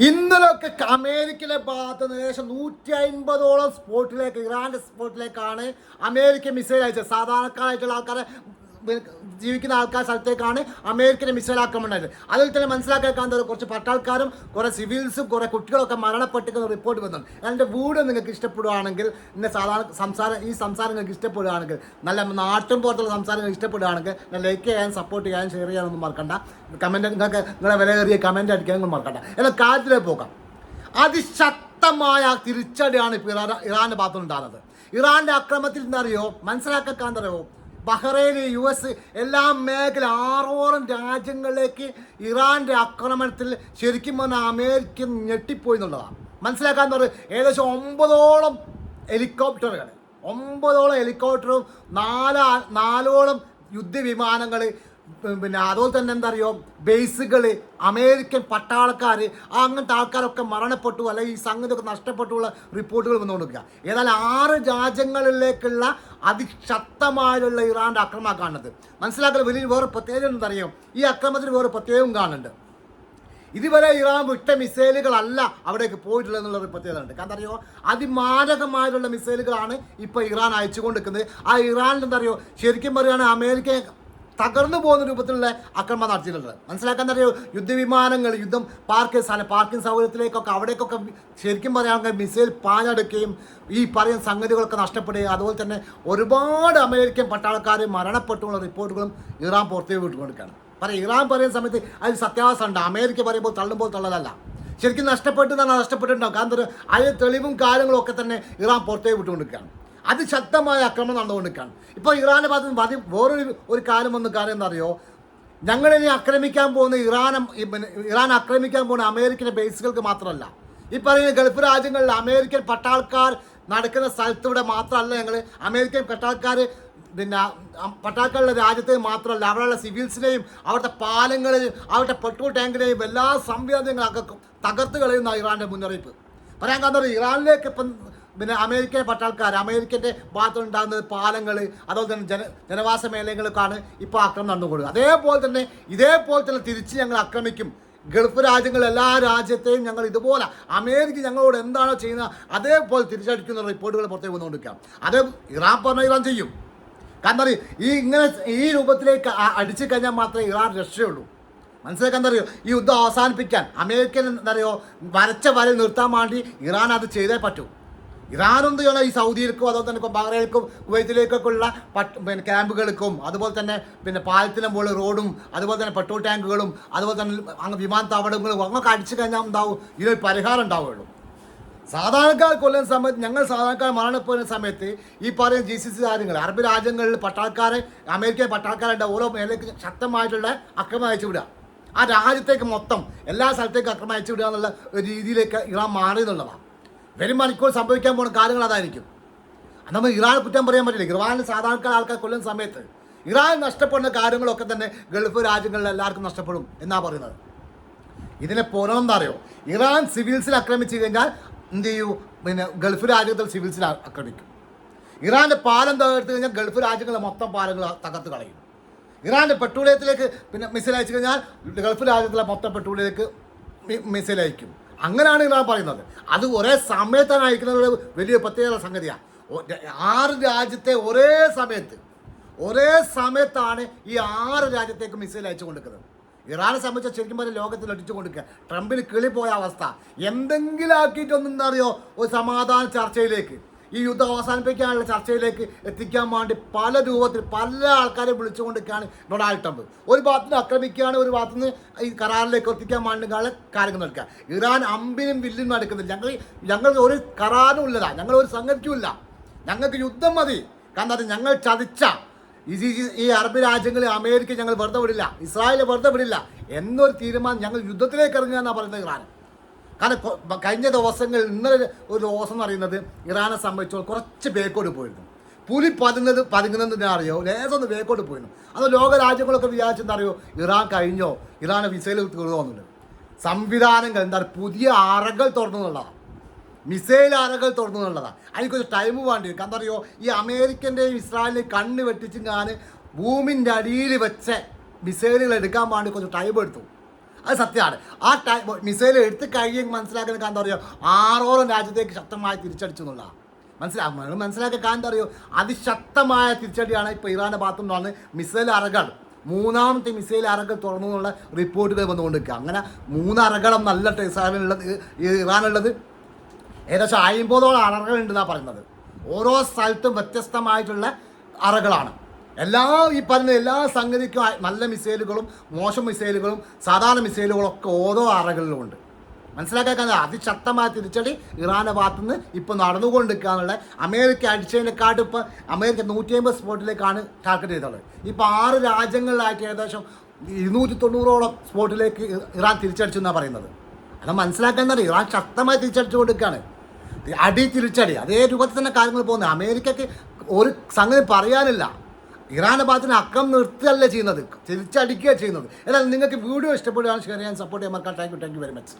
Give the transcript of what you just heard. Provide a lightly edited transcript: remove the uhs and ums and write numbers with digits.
ഇന്നലൊക്കെ അമേരിക്കയിലെ ഭാഗത്ത് നിന്ന് ഏകദേശം 150ഓളം സ്പോട്ടിലേക്ക്, ഇറാന്റെ സ്പോട്ടിലേക്കാണ് അമേരിക്ക മിസൈൽ അയച്ചത്. സാധാരണക്കാരായിട്ടുള്ള ആൾക്കാരെ ജീവിക്കുന്ന ആൾക്കാർ സ്ഥലത്തേക്കാണ് അമേരിക്കയുടെ മിസൈൽ ആക്രമണം ഉണ്ടായത്. അതിൽ തന്നെ മനസ്സിലാക്കാൻ കുറച്ച് പട്ടാൾക്കാരും കുറേ സിവിൽസും കുറേ കുട്ടികളൊക്കെ മരണപ്പെട്ടിരിക്കുന്ന റിപ്പോർട്ട് വന്നു. എൻ്റെ വീഡിയോ നിങ്ങൾക്ക് ഇഷ്ടപ്പെടുകയാണെങ്കിൽ, ഇന്ന ഈ സംസാരം നിങ്ങൾക്ക് ഇഷ്ടപ്പെടുകയാണെങ്കിൽ, നല്ല നാട്ടും പുറത്തുള്ള സംസാരങ്ങൾ ഇഷ്ടപ്പെടുകയാണെങ്കിൽ ലൈക്ക് ചെയ്യാൻ, സപ്പോർട്ട് ചെയ്യാൻ, ഷെയർ ചെയ്യാനൊന്നും മറക്കണ്ട. കമൻറ്റ് നിങ്ങളെ വിലയേറിയ കമൻറ്റ് അടിക്കാനൊന്നും മറക്കണ്ട. എന്നാൽ കാര്യത്തിലേക്ക് പോകാം. അതിശക്തമായ തിരിച്ചടിയാണ് ഇപ്പോൾ ഇറാൻ്റെ ഭാഗത്തുനിന്നുണ്ടാകുന്നത്. ഇറാൻ്റെ ആക്രമണത്തിൽ എന്തറിയോ മനസ്സിലാക്കാൻ എന്തറിയോ, ബഹ്റൈൻ, US എല്ലാ മേഖല 6ഓളം രാജ്യങ്ങളിലേക്ക് ഇറാൻ്റെ ആക്രമണത്തിൽ ശരിക്കും പറഞ്ഞാൽ അമേരിക്ക ഞെട്ടിപ്പോയി എന്നുള്ളതാണ്. മനസ്സിലാക്കാൻ പറയും. ഏകദേശം 9ഓളം ഹെലികോപ്റ്ററും 4ഓളം യുദ്ധവിമാനങ്ങൾ, പിന്നെ അതുപോലെ തന്നെ എന്താ അറിയോ, ബേസുകൾ, അമേരിക്കൻ പട്ടാളക്കാർ, അങ്ങനത്തെ ആൾക്കാരൊക്കെ മരണപ്പെട്ടു, അല്ലെങ്കിൽ ഈ സംഗതിയൊക്കെ നഷ്ടപ്പെട്ടുള്ള റിപ്പോർട്ടുകൾ വന്നുകൊണ്ടിരിക്കുക. ഏതായാലും 6 രാജ്യങ്ങളിലേക്കുള്ള അതിശക്തമായുള്ള ഇറാൻ്റെ ആക്രമണം കാണുന്നത്. മനസ്സിലാക്കൽ വലിയ വേറെ പ്രത്യേകത എന്തറിയാം, ഈ ആക്രമണത്തിന് വേറെ പ്രത്യേകം കാണുന്നുണ്ട്. ഇതുവരെ ഇറാൻ വിട്ട മിസൈലുകളല്ല അവിടേക്ക് പോയിട്ടുള്ളത് എന്നുള്ളൊരു പ്രത്യേകത ഉണ്ട്. കാരണം അറിയോ, അതിമാരകമായിട്ടുള്ള മിസൈലുകളാണ് ഇപ്പോൾ ഇറാൻ അയച്ചുകൊണ്ടിരിക്കുന്നത്. ആ ഇറാനിൽ എന്താ അറിയോ, ശരിക്കും പറയുകയാണെങ്കിൽ അമേരിക്ക തകർന്നു പോകുന്ന രൂപത്തിലുള്ള ആക്രമണം നടത്തിയിട്ടുള്ളത്. മനസ്സിലാക്കാൻ അറിയോ, യുദ്ധവിമാനങ്ങൾ, പാർക്കിംഗ് സൗകര്യത്തിലേക്കൊക്കെ അവിടേക്കൊക്കെ ശരിക്കും പറയുകയാണെങ്കിൽ മിസൈൽ പാഞ്ഞെടുക്കുകയും ഈ പറയുന്ന സംഗതികളൊക്കെ നഷ്ടപ്പെടുകയും, അതുപോലെ തന്നെ ഒരുപാട് അമേരിക്കൻ പട്ടാളക്കാർ മരണപ്പെട്ടുള്ള റിപ്പോർട്ടുകളും ഇറാൻ പുറത്തേക്ക് വിട്ടുകൊണ്ടിരിക്കുകയാണ്. ഇറാൻ പറയുന്ന സമയത്ത് അതിൽ സത്യാവസ്ഥ ഉണ്ട്. അമേരിക്ക പറയുമ്പോൾ തള്ളുമ്പോൾ തള്ളലല്ല, ശരിക്കും നഷ്ടപ്പെട്ടിട്ടുണ്ടാവും. കാരണം അതിൽ തെളിവും കാര്യങ്ങളും ഒക്കെ തന്നെ ഇറാൻ പുറത്തേക്ക് വിട്ടുകൊണ്ടിരിക്കുകയാണ്. അതിശക്തമായ ആക്രമണം നടന്നുകൊണ്ടിരിക്കുകയാണ്. ഇപ്പോൾ ഇറാൻ്റെ ഭാഗത്ത് വേറൊരു കാര്യം എന്താ അറിയോ, ഞങ്ങളിനി ആക്രമിക്കാൻ പോകുന്ന ഇറാൻ ആക്രമിക്കാൻ പോകുന്ന അമേരിക്കൻ ബേസുകൾക്ക് മാത്രമല്ല, ഈ പറയുന്ന ഗൾഫ് രാജ്യങ്ങളിൽ അമേരിക്കൻ പട്ടാൾക്കാർ നടക്കുന്ന സ്ഥലത്തൂടെ മാത്രമല്ല ഞങ്ങൾ അമേരിക്കൻ പട്ടാൾക്കാർ, പിന്നെ പട്ടാൾക്കാരുടെ രാജ്യത്തെ മാത്രമല്ല അവിടെയുള്ള സിവിൽസിനെയും അവിടുത്തെ പാലങ്ങളെയും അവരുടെ പെട്രോൾ ടാങ്കിനെയും എല്ലാ സംവിധാനങ്ങളൊക്കെ തകർത്ത് കളയുന്ന ഇറാൻ്റെ മുന്നറിയിപ്പ്. പറയാൻ കാരണം ഇറാനിലേക്ക് ഇപ്പം പിന്നെ അമേരിക്കൻ പട്ടാൾക്കാർ, അമേരിക്കൻ്റെ ഭാഗത്തുണ്ടാകുന്നത് പാലങ്ങൾ, അതുപോലെ തന്നെ ജനവാസ മേഖലകൾക്കാണ് ഇപ്പോൾ ആക്രമണം നടന്നുകൊടുക്കുക. ഇതേപോലെ തന്നെ തിരിച്ച് ഞങ്ങൾ ആക്രമിക്കും. ഗൾഫ് രാജ്യങ്ങൾ എല്ലാ രാജ്യത്തെയും ഞങ്ങൾ ഇതുപോലെ അമേരിക്ക ഞങ്ങളോട് എന്താണോ ചെയ്യുന്നത് അതേപോലെ തിരിച്ചടിക്കുന്ന റിപ്പോർട്ടുകൾ പുറത്തേക്ക് വന്നുകൊണ്ടിരിക്കാം. അത് ഇറാൻ പറഞ്ഞ ഇറാൻ ചെയ്യും. കാരണം ഈ രൂപത്തിലേക്ക് അടിച്ചു കഴിഞ്ഞാൽ മാത്രമേ ഇറാൻ രക്ഷയുള്ളൂ. മനസ്സിലാക്കാൻ എന്താ അറിയോ, ഈ യുദ്ധം അവസാനിപ്പിക്കാൻ അമേരിക്കൻ എന്താ അറിയോ വരച്ച വരയിൽ നിർത്താൻ വേണ്ടി ഇറാൻ അത് ചെയ്തേ പറ്റൂ. ഇറാൻ എന്ത് ചെയ്യണം, ഈ സൗദിയിലേക്കും അതുപോലെ തന്നെ ബഹ്റൈനിലേക്കും കുവൈത്തിലേക്കൊക്കെ ഉള്ള പിന്നെ ക്യാമ്പുകൾക്കും, അതുപോലെ തന്നെ പിന്നെ പാലത്തിനും പോലെ റോഡും, അതുപോലെ തന്നെ പെട്രോൾ ടാങ്കുകളും, അതുപോലെ തന്നെ അങ്ങ് വിമാനത്താവളങ്ങളും അങ്ങൊക്കെ അടിച്ചു കഴിഞ്ഞാൽ എന്താവും, ഇതിനൊരു പരിഹാരം ഉണ്ടാവുകയുള്ളൂ. സാധാരണക്കാർ കൊല്ലുന്ന സമയത്ത്, ഞങ്ങൾ സാധാരണക്കാർ മരണപ്പെടുന്ന സമയത്ത് ഈ പറയുന്ന GCC രാജ്യങ്ങൾ, അറബ് രാജ്യങ്ങളിൽ അമേരിക്കൻ പട്ടാൾക്കാരുടെ ഓരോ മേലേക്ക് ശക്തമായിട്ടുള്ള ആക്രമണം അയച്ചു വിടുക. ആ രാജ്യത്തേക്ക് മൊത്തം എല്ലാ സ്ഥലത്തേക്കും ആക്രമണം അയച്ചു വിടുക എന്നുള്ള ഒരു രീതിയിലേക്ക് ഇറാൻ മാറി എന്നുള്ളതാണ്. വരും മണിക്കൂർ സംഭവിക്കാൻ പോകുന്ന കാര്യങ്ങൾ അതായിരിക്കും. നമ്മൾ ഇറാൻ കുറ്റം പറയാൻ പറ്റില്ല. ഇറാനിൽ സാധാരണക്കാർ ആൾക്കാർ കൊല്ലുന്ന സമയത്ത് ഇറാൻ നഷ്ടപ്പെടുന്ന കാര്യങ്ങളൊക്കെ തന്നെ ഗൾഫ് രാജ്യങ്ങളിൽ എല്ലാവർക്കും നഷ്ടപ്പെടും എന്നാണ് പറയുന്നത്. ഇതിനെ പുറമെന്താ അറിയോ, ഇറാൻ സിവിൽസിൽ ആക്രമിച്ചു കഴിഞ്ഞാൽ എന്ത് ചെയ്യൂ, പിന്നെ ഗൾഫ് രാജ്യത്തിൽ സിവിൽസിൽ ആക്രമിക്കും. ഇറാൻ്റെ പാലം തകർത്ത് കഴിഞ്ഞാൽ ഗൾഫ് രാജ്യങ്ങളിലെ മൊത്തം പാലങ്ങൾ തകർത്ത് കളയും. ഇറാൻ്റെ പെട്രോളിയത്തിലേക്ക് പിന്നെ മിസൈൽ അയച്ചു കഴിഞ്ഞാൽ ഗൾഫ് രാജ്യത്തിലെ മൊത്തം പെട്രോളിയത്തിലേക്ക് മിസൈൽ അയക്കും. അങ്ങനെയാണ് ഇറാൻ പറയുന്നത്. അത് ഒരേ സമയത്താണ് അയക്കുന്നത്. വലിയ പ്രത്യേക സംഗതിയാണ്. 6 രാജ്യത്തെ ഒരേ സമയത്താണ് ഈ 6 രാജ്യത്തേക്ക് മിസൈൽ അയച്ചു കൊടുക്കുന്നത്. ഇറാനെ സംബന്ധിച്ച് ശരിക്കും പറഞ്ഞാൽ ലോകത്തിൽ അടിച്ചു കൊടുക്കുക. ട്രംപിന് കിളിപ്പോയ അവസ്ഥ. എന്തെങ്കിലും ആക്കിയിട്ടൊന്നും എന്താ അറിയോ, ഒരു സമാധാന ചർച്ചയിലേക്ക്, ഈ യുദ്ധം അവസാനിപ്പിക്കാനുള്ള ചർച്ചയിലേക്ക് എത്തിക്കാൻ വേണ്ടി പല രൂപത്തിൽ പല ആൾക്കാരെ വിളിച്ചുകൊണ്ടിരിക്കുകയാണ് ഡൊണാൾഡ് ട്രംപ്. ഒരു ഭാഗത്തുനിന്ന് ആക്രമിക്കുകയാണ്, ഒരു ഭാഗത്തുനിന്ന് ഈ കരാറിലേക്ക് എത്തിക്കാൻ വേണ്ടി കാര്യങ്ങൾ നടക്കുക. ഇറാൻ അമ്പിനും വില്ലിനും നടക്കുന്നില്ല. ഞങ്ങൾ ഒരു കരാറും ഇല്ലതാ, ഞങ്ങൾ ഒരു സംഗതിക്കും ഇല്ല, ഞങ്ങൾക്ക് യുദ്ധം മതി. കാരണം അത് ഞങ്ങൾ ചതിച്ച ഈ അറബ് രാജ്യങ്ങളിൽ അമേരിക്ക ഞങ്ങൾ വെറുതെ വിടില്ല, ഇസ്രായേൽ വെറുതെ വിടില്ല എന്നൊരു തീരുമാനം ഞങ്ങൾ യുദ്ധത്തിലേക്ക് ഇറങ്ങുക എന്നാണ് പറയുന്നത് ഇറാൻ. കാരണം കഴിഞ്ഞ ദിവസങ്ങളിൽ ഇന്നലെ ഒരു ദിവസം എന്ന് പറയുന്നത് ഇറാനെ സംബന്ധിച്ചോളം കുറച്ച് ബേക്കോട്ട് പോയിരുന്നു. പുലി പതുങ്ങുന്നതിനെ അറിയോ, ലേസൊന്ന് ബേക്കോട്ട് പോയിരുന്നു. അത് ലോക രാജ്യങ്ങളൊക്കെ വിചാരിച്ചെന്താ അറിയോ, ഇറാൻ കഴിഞ്ഞോ, ഇറാനെ മിസൈൽ തീർന്നുവന്നുണ്ട്. സംവിധാനങ്ങൾ എന്താ പുതിയ അറകൾ തുറന്നു എന്നുള്ളതാണ്, മിസൈൽ അറകൾ തുറന്നു എന്നുള്ളതാണ്. അതിനൊരു ടൈം വേണ്ടി വരും. കാരണം അറിയോ, ഈ അമേരിക്കൻ്റെയും ഇസ്രായേലിൻ്റെയും കണ്ണ് വെട്ടിച്ചും ഭൂമിൻ്റെ അടിയിൽ വെച്ച മിസൈലുകൾ എടുക്കാൻ വേണ്ടി കുറച്ച് ടൈം എടുത്തു. അത് സത്യമാണ്. ആ മിസൈൽ എടുത്ത് കഴിയും മനസ്സിലാക്കുന്ന എന്താ പറയുക, 6 രാജ്യത്തേക്ക് ശക്തമായി തിരിച്ചടിച്ചു എന്നുള്ളതാണ്. മനസ്സിലാക്കാൻ എന്താ പറയുക, അതിശക്തമായ തിരിച്ചടിയാണ് ഇപ്പോൾ ഇറാൻ്റെ ഭാഗത്തു നിന്നാണ് മിസൈൽ അറകൾ, 3ാമത്തെ മിസൈൽ അറകൾ തുറന്നു എന്നുള്ള റിപ്പോർട്ടുകൾ വന്നുകൊണ്ടിരിക്കുക. അങ്ങനെ 3 അറകളും നല്ല ഇറാനുള്ളത് ഏകദേശം 50ഓളം അറകളുണ്ടെന്നാണ് പറയുന്നത്. ഓരോ സ്ഥലത്തും വ്യത്യസ്തമായിട്ടുള്ള അറകളാണ്. ഈ പറഞ്ഞ എല്ലാ സംഗതിക്കും നല്ല മിസൈലുകളും മോശം മിസൈലുകളും സാധാരണ മിസൈലുകളും ഒക്കെ ഓരോ അറകളിലുമുണ്ട്. മനസ്സിലാക്കാൻ അതിശക്തമായ തിരിച്ചടി ഇറാൻ്റെ ഭാഗത്തുനിന്ന് ഇപ്പോൾ നടന്നുകൊണ്ടിരിക്കുക. അമേരിക്ക അടിച്ചതിനെക്കാട്ടും ഇപ്പോൾ അമേരിക്ക 150 സ്പോട്ടിലേക്കാണ് ടാർഗറ്റ് ചെയ്തത്. ഇപ്പോൾ 6 രാജ്യങ്ങളിലായിട്ട് ഏകദേശം 290ഓളം സ്പോട്ടിലേക്ക് ഇറാൻ തിരിച്ചടിച്ചു എന്നാണ് പറയുന്നത്. അത് മനസ്സിലാക്കാൻ ഇറാൻ ശക്തമായി തിരിച്ചടിച്ചു കൊടുക്കുകയാണ്. തിരിച്ചടി അതേ രൂപത്തിൽ തന്നെ കാര്യങ്ങൾ പോകുന്നത്. അമേരിക്കക്ക് ഒരു സംഗതി പറയാനില്ല. ഇറാൻ്റെ ഭാഗത്തിന് അക്രമം നിർത്തുകയല്ല ചെയ്യുന്നത്, തിരിച്ചടിക്കുകയാണ് ചെയ്യുന്നത്. എന്നാൽ നിങ്ങൾക്ക് വീഡിയോ ഇഷ്ടപ്പെടുകയാണ് ഷെയർ ചെയ്യാൻ സപ്പോർട്ട് ചെയ്യാൻ മറക്കാൻ. Thank you very much.